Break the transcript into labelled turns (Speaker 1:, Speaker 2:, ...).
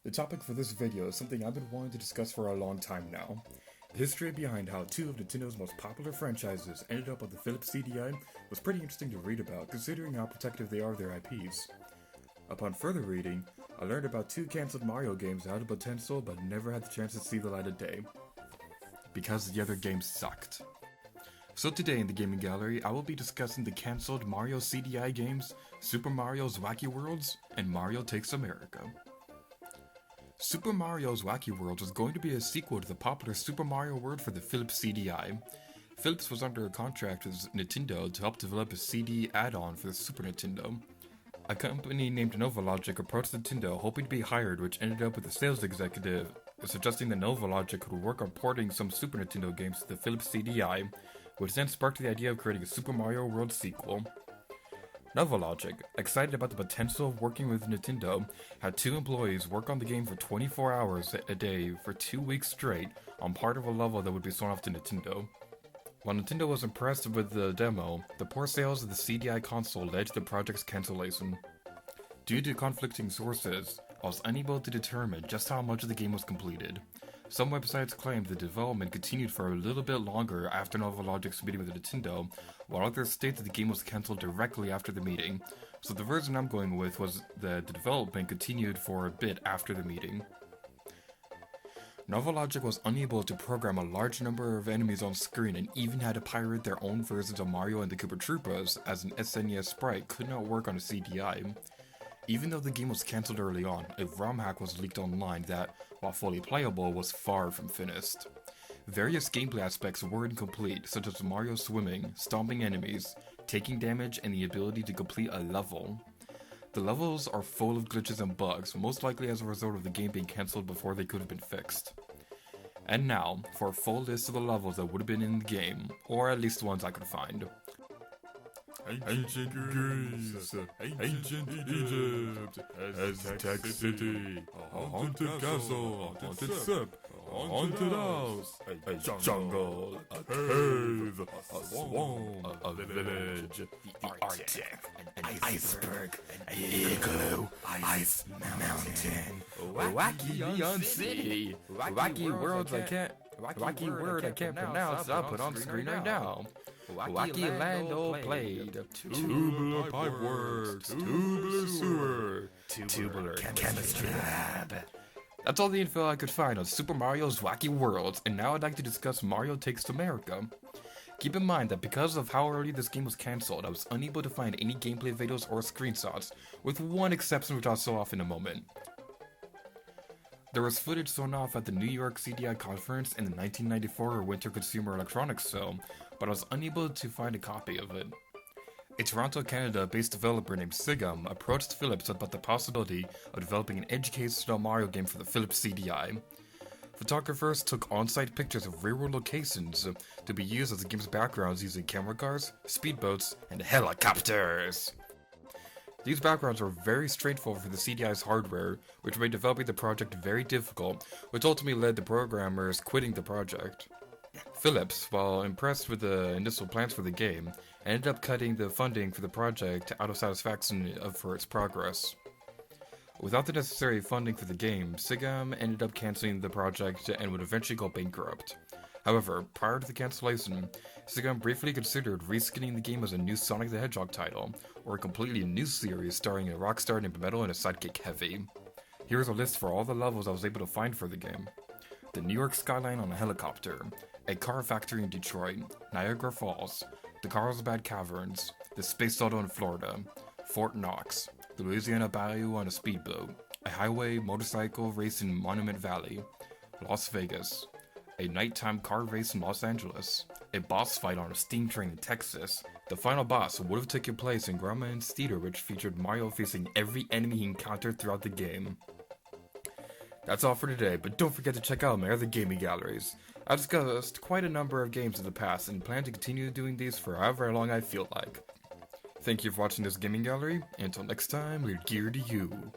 Speaker 1: The topic for this video is something I've been wanting to discuss for a long time now. The history behind how two of Nintendo's most popular franchises ended up on the Philips CDI was pretty interesting to read about, considering how protective they are of their IPs. Upon further reading, I learned about two cancelled Mario games that had the potential but never had the chance to see the light of day, because the other games sucked. So today in the gaming gallery, I will be discussing the cancelled Mario CDI games, Super Mario's Wacky Worlds, and Mario Takes America. Super Mario's Wacky Worlds was going to be a sequel to the popular Super Mario World for the Philips CDI. Philips was under a contract with Nintendo to help develop a CD add-on for the Super Nintendo. A company named NovaLogic approached Nintendo hoping to be hired, which ended up with a sales executive suggesting that NovaLogic could work on porting some Super Nintendo games to the Philips CDI, which then sparked the idea of creating a Super Mario World sequel. NovaLogic, excited about the potential of working with Nintendo, had two employees work on the game for 24 hours a day for 2 weeks straight on part of a level that would be sold off to Nintendo. While Nintendo was impressed with the demo, the poor sales of the CDI console led to the project's cancellation. Due to conflicting sources, I was unable to determine just how much of the game was completed. Some websites claimed the development continued for a little bit longer after NovaLogic's meeting with Nintendo, while others state that the game was cancelled directly after the meeting. So the version I'm going with was that the development continued for a bit after the meeting. NovaLogic was unable to program a large number of enemies on screen and even had to pirate their own versions of Mario and the Koopa Troopas, as an SNES sprite could not work on a CDI. Even though the game was cancelled early on, a ROM hack was leaked online that, while fully playable, was far from finished. Various gameplay aspects were incomplete, such as Mario swimming, stomping enemies, taking damage, and the ability to complete a level. The levels are full of glitches and bugs, most likely as a result of the game being cancelled before they could have been fixed. And now, for a full list of the levels that would have been in the game, or at least the ones I could find.
Speaker 2: Ancient Greece, Ancient Egypt, Aztec City, a haunted castle, a haunted ship, a haunted house, a jungle, a cave, a swamp, a village, the Arctic, an iceberg, an igloo, ice mountain,
Speaker 3: Wacky Beyond Sea, Wacky Worlds I can't pronounce, I'll put on the screen right now. Wacky Land Old Played,
Speaker 2: Tubular Pipeworks, Tubular Sewer,
Speaker 3: Tubular Chemistry Lab. That's all the info I could find on Super Mario's Wacky Worlds, and now I'd like to discuss Mario Takes America. Keep in mind that because of how early this game was cancelled, I was unable to find any gameplay videos or screenshots, with one exception which I'll show off in a moment. There was footage shown off at the New York CDI conference in the 1994 Winter Consumer Electronics Show, but I was unable to find a copy of it. A Toronto, Canada-based developer named Sigum approached Philips about the possibility of developing an educational Mario game for the Philips CDI. Photographers took on-site pictures of real-world locations to be used as the game's backgrounds using camera cars, speedboats, and helicopters. These backgrounds were very straightforward for the CDI's hardware, which made developing the project very difficult, which ultimately led to programmers quitting the project. Philips, while impressed with the initial plans for the game, ended up cutting the funding for the project out of satisfaction for its progress. Without the necessary funding for the game, Sigam ended up cancelling the project and would eventually go bankrupt. However, prior to the cancellation, Sigam briefly considered reskinning the game as a new Sonic the Hedgehog title, or a completely new series starring a rock star named Metal and a sidekick Heavy. Here's a list for all the levels I was able to find for the game. The New York skyline on a helicopter, a car factory in Detroit, Niagara Falls, the Carlsbad Caverns, the Space Shuttle in Florida, Fort Knox, the Louisiana Bayou on a speedboat, a highway motorcycle race in Monument Valley, Las Vegas, a nighttime car race in Los Angeles, a boss fight on a steam train in Texas. The final boss would have taken place in Grauman's Theater, which featured Mario facing every enemy he encountered throughout the game. That's all for today, but don't forget to check out my other gaming galleries. I've discussed quite a number of games in the past and plan to continue doing these for however long I feel like. Thank you for watching this gaming gallery, and until next time, we're geared to you.